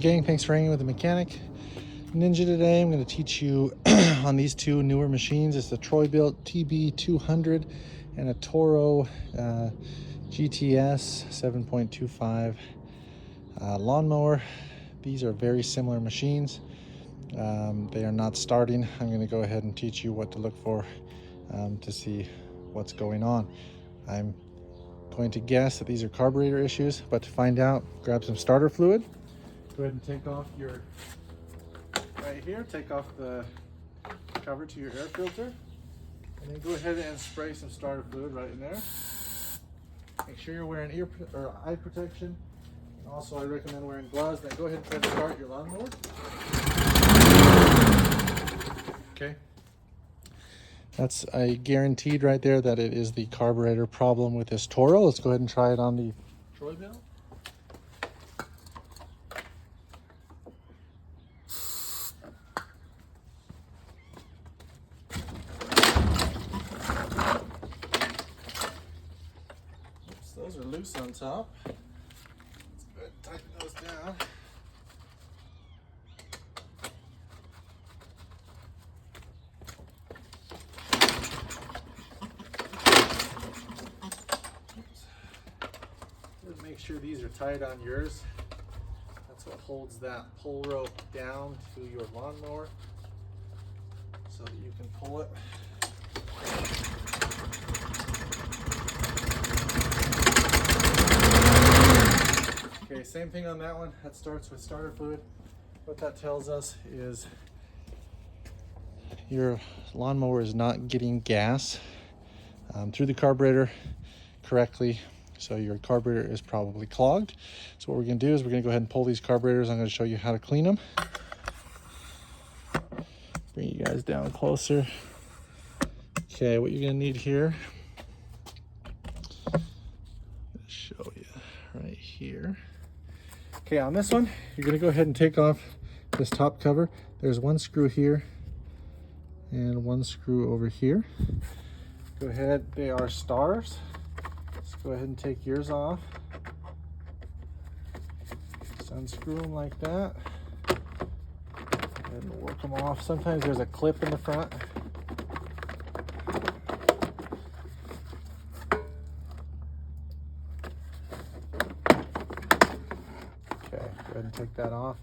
Gang, thanks for hanging with the Mechanic Ninja today. I'm going to teach you on these two newer machines. It's the Troy-Bilt TB200 and a Toro GTS 7.25 lawnmower. These are very similar machines. They are not starting. I'm going to go ahead and teach you what to look for to see what's going on. I'm going to guess that these are carburetor issues, but to find out, grab some starter fluid. Go ahead and take off your, right here, take off the cover to your air filter, and then go ahead and spray some starter fluid right in there. Make sure you're wearing ear or eye protection. And also, I recommend wearing gloves. Then go ahead and press start your lawnmower. Okay. That's a guaranteed right there that it is the carburetor problem with this Toro. Let's go ahead and try it on the Troy-Bilt. Those are loose on top. Let's go ahead and tighten those down. Just make sure these are tight on yours. That's what holds that pull rope down to your lawnmower so that you can pull it. Okay, same thing on that one. That starts with starter fluid. What that tells us is your lawnmower is not getting gas through the carburetor correctly. So your carburetor is probably clogged. So what we're gonna do is we're gonna go ahead and pull these carburetors. I'm gonna show you how to clean them. Bring you guys down closer. Okay, what you're gonna need here, I'll show you right here. Okay, on this one, you're gonna go ahead and take off this top cover. There's one screw here and one screw over here. Go ahead, they are stars. Let's go ahead and take yours off. Just unscrew them like that. And work them off. Sometimes there's a clip in the front. Go ahead and take that off.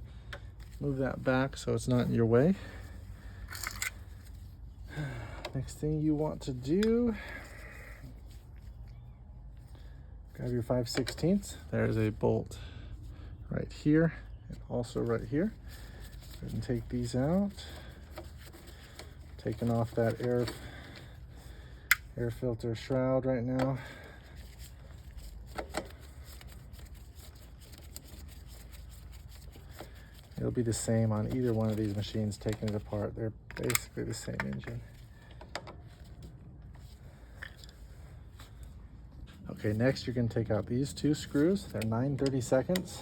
Move that back so it's not in your way. Next thing you want to do, grab your 5/16. There's a bolt right here and also right here. Go ahead and take these out. Taking off that air filter shroud right now. It'll be the same on either one of these machines taking it apart. They're basically the same engine. Okay, next you're going to take out these two screws. They're 9/32.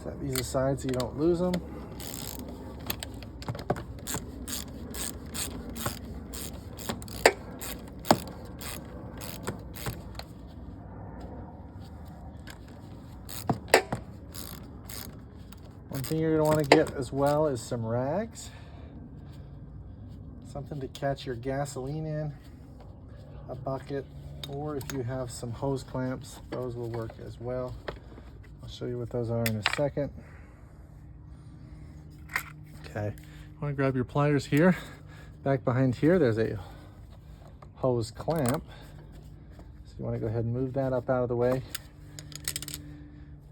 Set these aside so you don't lose them. One thing you're going to want to get as well is some rags, something to catch your gasoline in, a bucket, or if you have some hose clamps, those will work as well. I'll show you what those are in a second. Okay, you want to grab your pliers here. Back behind here, there's a hose clamp. So you want to go ahead and move that up out of the way.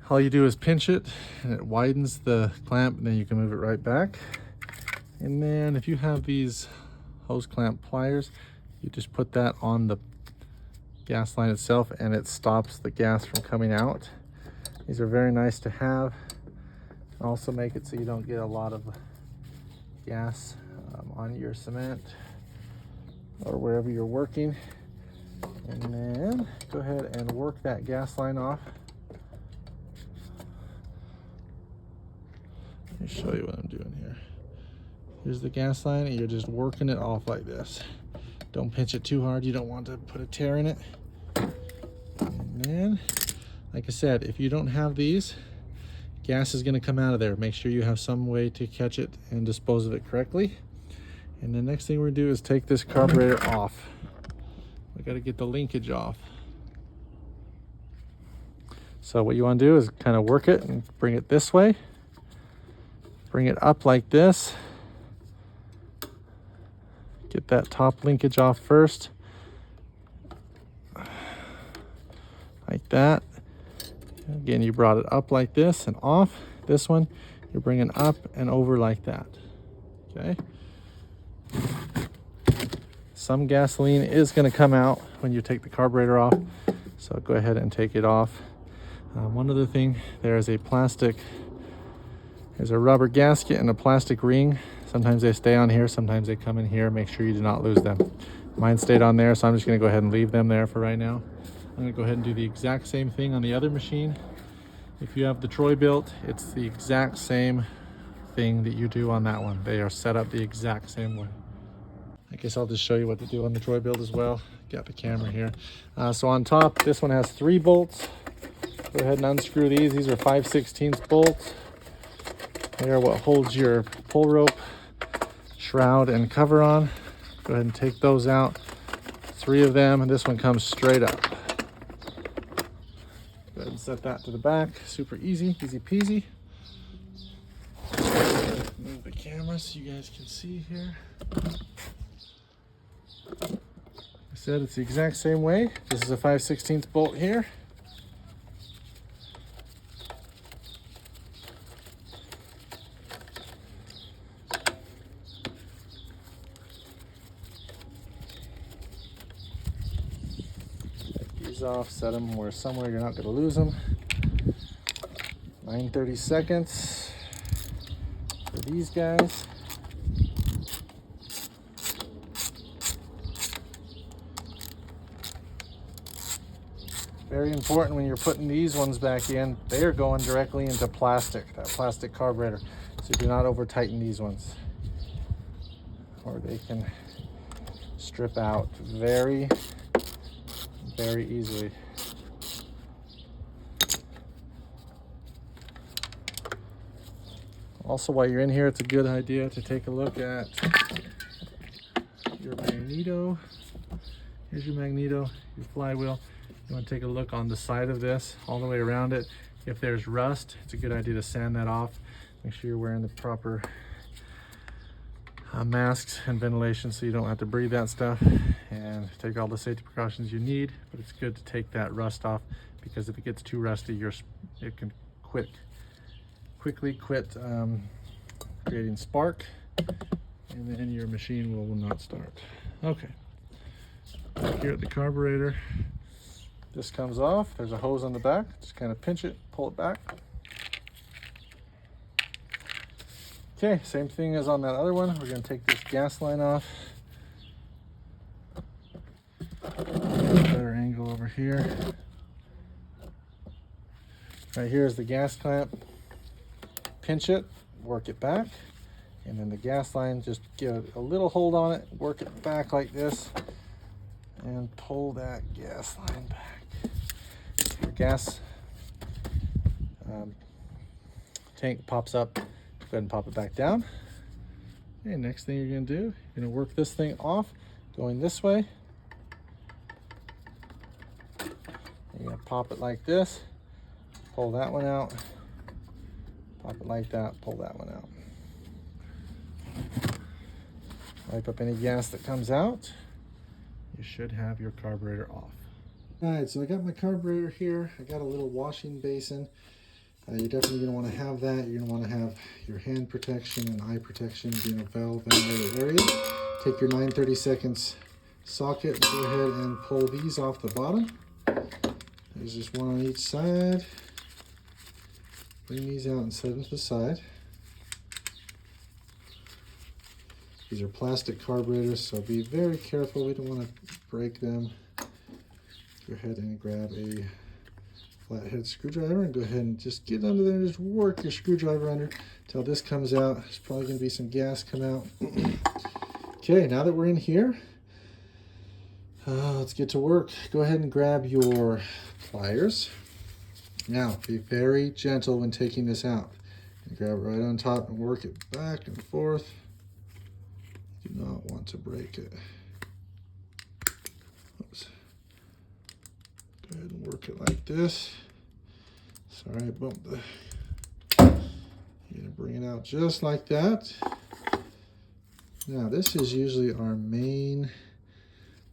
All you do is pinch it and it widens the clamp, and then you can move it right back. And then if you have these hose clamp pliers, you just put that on the gas line itself and it stops the gas from coming out. These are very nice to have. Also make it so you don't get a lot of gas on your cement or wherever you're working. And then go ahead and work that gas line off. Let me show you what I'm doing here. Here's the gas line, and you're just working it off like this. Don't pinch it too hard. You don't want to put a tear in it. And then, like I said, if you don't have these, gas is going to come out of there. Make sure you have some way to catch it and dispose of it correctly. And the next thing we're going to do is take this carburetor off. We got to get the linkage off. So what you want to do is kind of work it and bring it this way. Bring it up like this. Get that top linkage off first. Like that. Again, you brought it up like this and off. This one, you're bringing up and over like that. Okay. Some gasoline is going to come out when you take the carburetor off. So go ahead and take it off. One other thing, there's a rubber gasket and a plastic ring. Sometimes they stay on here, sometimes they come in here. Make sure you do not lose them. Mine stayed on there, so I'm just going to go ahead and leave them there for right now. I'm going to go ahead and do the exact same thing on the other machine. If you have the Troy built, it's the exact same thing that you do on that one. They are set up the exact same way. I guess I'll just show you what to do on the Troy build as well. Got the camera here. So on top, this one has 3 bolts. Go ahead and unscrew these. These are 5/16 bolts. They are what holds your pull rope, shroud, and cover on. Go ahead and take those out. 3 of them, and this one comes straight up. Go ahead and set that to the back. Super easy, easy peasy. Move the camera so you guys can see here. Like I said, it's the exact same way. This is a 5/16 bolt here. Off, set them where somewhere you're not going to lose them. 9:30 seconds for these guys. Very important when you're putting these ones back in, they are going directly into plastic, that plastic carburetor. So do not over tighten these ones, or they can strip out very easily. Also, while you're in here, it's a good idea to take a look at your magneto. Here's your magneto, your flywheel. You want to take a look on the side of this, all the way around it. If there's rust, it's a good idea to sand that off. Make sure you're wearing the proper masks and ventilation so you don't have to breathe that stuff, and take all the safety precautions you need. But it's good to take that rust off, because if it gets too rusty, it can quickly quit creating spark, and then your machine will not start. Okay, back here at the carburetor, this comes off. There's a hose on the back. Just kind of pinch it, pull it back. Okay, same thing as on that other one. We're going to take this gas line off. Better angle over here. Right here is the gas clamp. Pinch it, work it back, and then the gas line, just give it a little hold on it, work it back like this, and pull that gas line back. Your gas tank pops up. Go ahead and pop it back down. Okay, next thing you're going to do, you're going to work this thing off, going this way. You're going to pop it like this, pull that one out, pop it like that, pull that one out. Wipe up any gas that comes out. You should have your carburetor off. All right, so I got my carburetor here. I got a little washing basin. You're definitely going to want to have that. You're going to want to have your hand protection and eye protection, being a valve ventilator area. Take your 9/30 seconds socket and go ahead and pull these off the bottom. There's just one on each side. Bring these out and set them to the side. These are plastic carburetors, so be very careful. We don't want to break them. Go ahead and grab a flathead screwdriver and go ahead and just get under there and just work your screwdriver under Until this comes out, there's probably going to be some gas come out. Okay, now that we're in here, let's get to work. Go ahead and grab your pliers. Now, be very gentle when taking this out. And grab it right on top and work it back and forth. You do not want to break it. Oops. Go ahead and work it like this. Sorry, I bumped the... You're going to bring it out just like that. Now, this is usually our main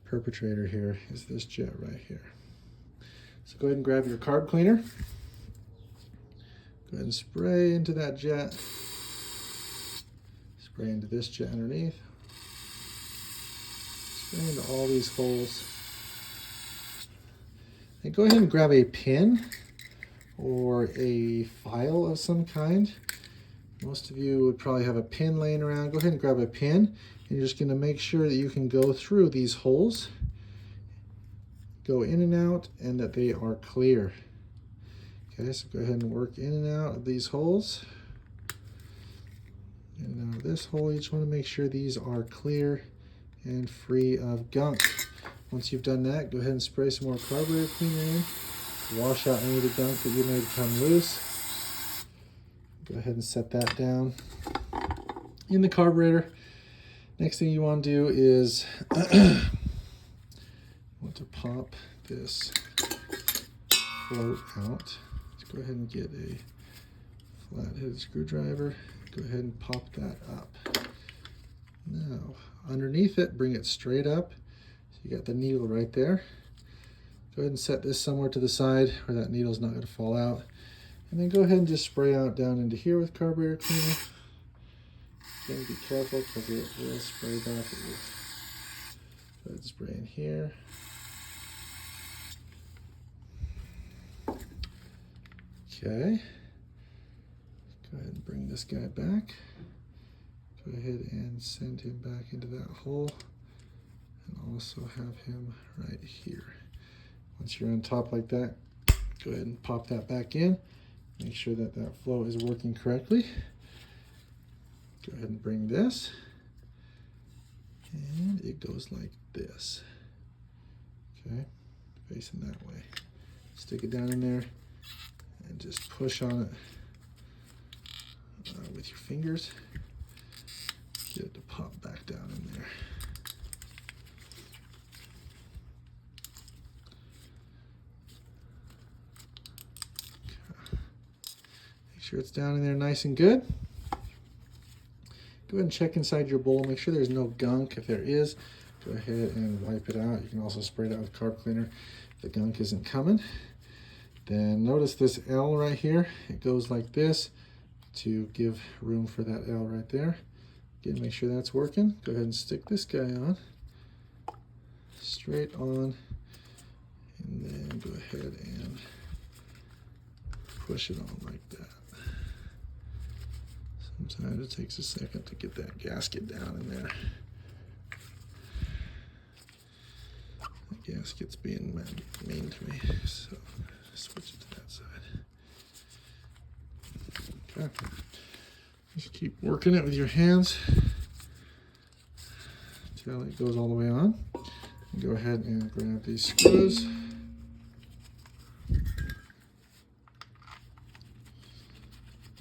perpetrator here, is this jet right here. So go ahead and grab your carb cleaner. Go ahead and spray into that jet. Spray into this jet underneath. Spray into all these holes. And go ahead and grab a pin or a file of some kind. Most of you would probably have a pin laying around. Go ahead and grab a pin, and you're just going to make sure that you can go through these holes, go in and out, and that they are clear. Okay, so go ahead and work in and out of these holes. And now this hole, you just want to make sure these are clear and free of gunk. Once you've done that, go ahead and spray some more carburetor cleaner in. Wash out any of the gunk that you may become loose. Go ahead and set that down in the carburetor. Next thing you want to do is you want to pop this float out. Let's go ahead and get a flat-headed screwdriver. Go ahead and pop that up. Now, underneath it, bring it straight up. So you got the needle right there. Go ahead and set this somewhere to the side where that needle's not going to fall out. And then go ahead and just spray out down into here with carburetor cleaner. Again, be careful because it will spray back at you. Go ahead and spray in here. Okay. Go ahead and bring this guy back. Go ahead and send him back into that hole. And also have him right here. Once you're on top like that, go ahead and pop that back in. Make sure that that flow is working correctly. Go ahead and bring this. And it goes like this. Okay, facing that way. Stick it down in there and just push on it with your fingers. Get it to pop back down in there. Make sure it's down in there nice and good. Go ahead and check inside your bowl. Make sure there's no gunk. If there is, go ahead and wipe it out. You can also spray it out with carb cleaner if the gunk isn't coming. Then notice this L right here. It goes like this to give room for that L right there. Again, make sure that's working. Go ahead and stick this guy on. Straight on. And then go ahead and push it on like that. Sometimes it takes a second to get that gasket down in there. The gasket's being mean to me, so switch it to that side. Okay. Just keep working it with your hands until it goes all the way on. And go ahead and grab these screws.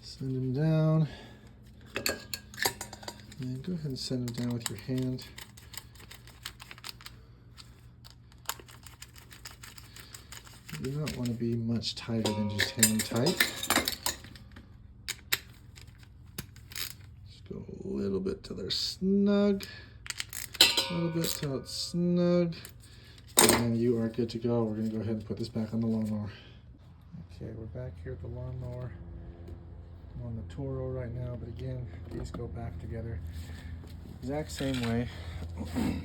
Send them down. And go ahead and send them down with your hand. You do not want to be much tighter than just hand tight. Just go a little bit till they're snug. A little bit till it's snug. And you are good to go. We're going to go ahead and put this back on the lawnmower. Okay, we're back here at the lawnmower. I'm on the Toro right now, but again, these go back together exact same way. So what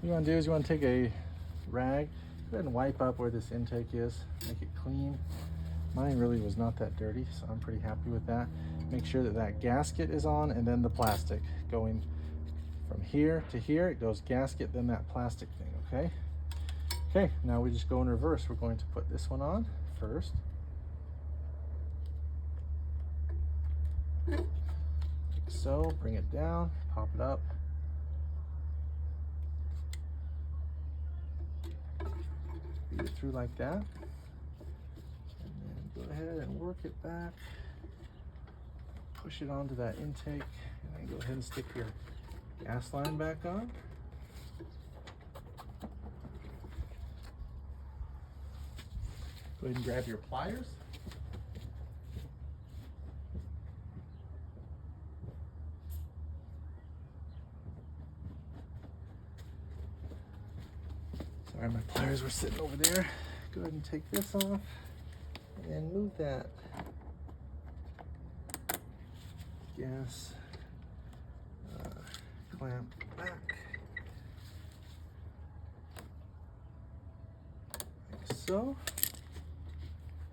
you want to do is you want to take a rag, go ahead and wipe up where this intake is, make it clean. Mine really was not that dirty, so I'm pretty happy with that. Make sure that that gasket is on, and then the plastic going from here to here. It goes gasket, then that plastic thing, okay? Okay, now we just go in reverse. We're going to put this one on first. so. Bring it down, pop it up. Feed it through like that. And then go ahead and work it back. Push it onto that intake, and then go ahead and stick your gas line back on. Go ahead and grab your pliers. Sorry, my pliers were sitting over there. Go ahead and take this off and move that gas clamp back, like so.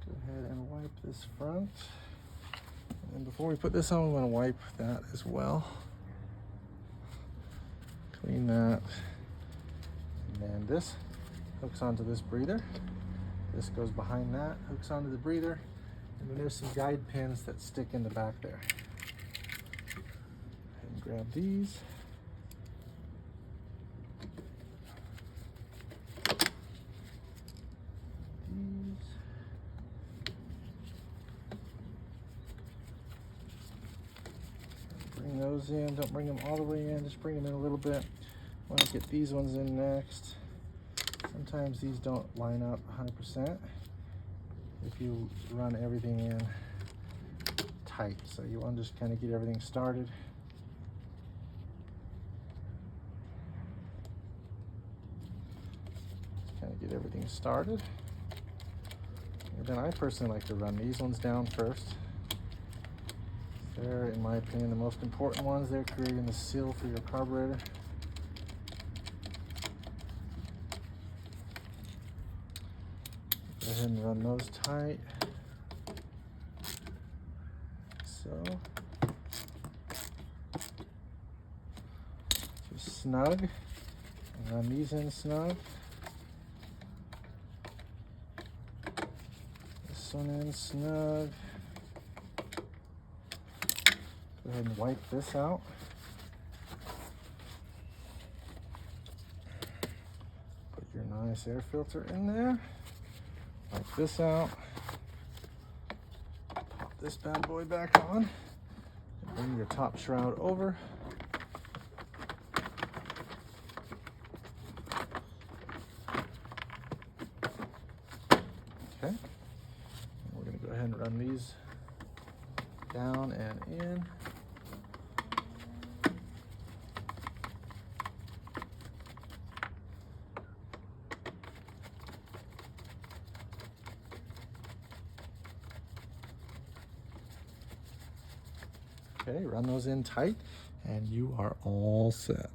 Go ahead and wipe this front. And before we put this on, we want to wipe that as well. Clean that. And then this hooks onto this breather. This goes behind that, hooks onto the breather. And then there's some guide pins that stick in the back there. And grab these. Bring those in. Don't bring them all the way in, just bring them in a little bit. I want to get these ones in next. Sometimes these don't line up 100% if you run everything in tight. So you want to just kind of get everything started. Just kind of get everything started. And then I personally like to run these ones down first. They're, in my opinion, the most important ones. They're creating the seal for your carburetor. Go ahead and run those tight. So. Just snug. And run these in snug. This one in snug. Go ahead and wipe this out. Put your nice air filter in there. Wipe this out. Pop this bad boy back on. And bring your top shroud over. Okay. And we're going to go ahead and run these down and in. Okay, run those in tight, and you are all set.